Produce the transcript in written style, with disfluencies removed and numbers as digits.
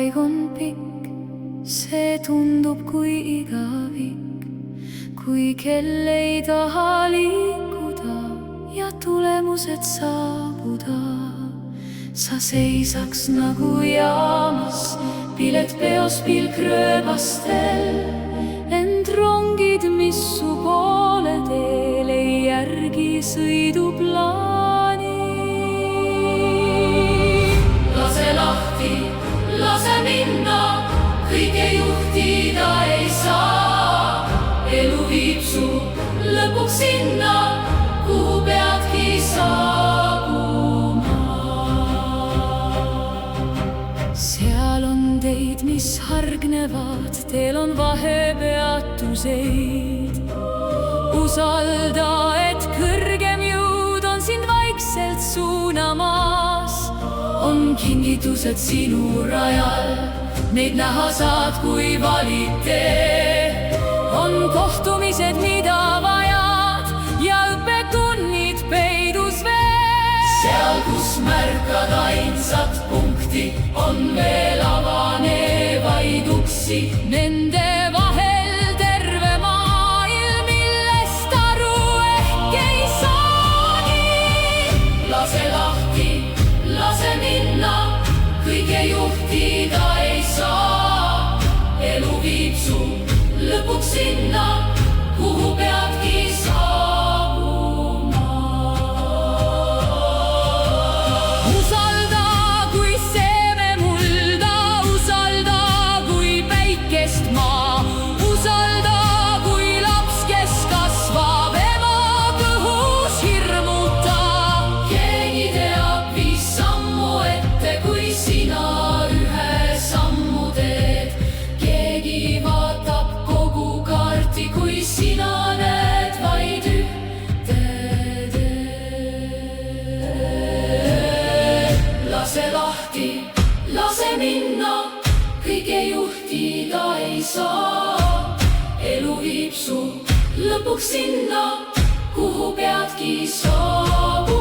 aeg on pikk, see tundub kui igavik, kui kell ei taha liikuda ja tulemused saabuda. Sa seisaks nagu jaamas, piletpeos pilk rööbastel, ent rongid, mis su poole teel ei järgi sõiduplaani. Lase lahti, lase minna, kõige juhtida ei saa. Elu viib su lõpuks sinna, kuhu peadki saabuma. Seal on teid, mis hargnevad, teel on vahepeatuseid. Usalda, et kõrgem jõud on sind vaikselt suunamas. On kingitused sinu rajal, neid näha saad, kui valid tee. On kohtumised, mida vajad ja õppetunnid peidus veel. Seal, kus märkad ainsat punkti, on veel avanevaid uksi. Nende vahel terve maailm, millest aru ehk ei saagi. Lase lahti, lase minna, kõige juhtida ei saa. Elu viib su lõpuks sinna, kuhu peadki saabuma. Usalda, kui seeme mulda, usalda, kui päikest maa. Usalda, kui laps, kes kasvab ema kõhus hirmuta. Keegi teab 5 sammu ette, kui sina ühe sammu teed. Keegi vaatab kui sina näed vaid ühte teed. Lase lahti, lase minna, kõige juhtida ei saa. Elu viib su lõpuks sinna, kuhu peadki saabuma.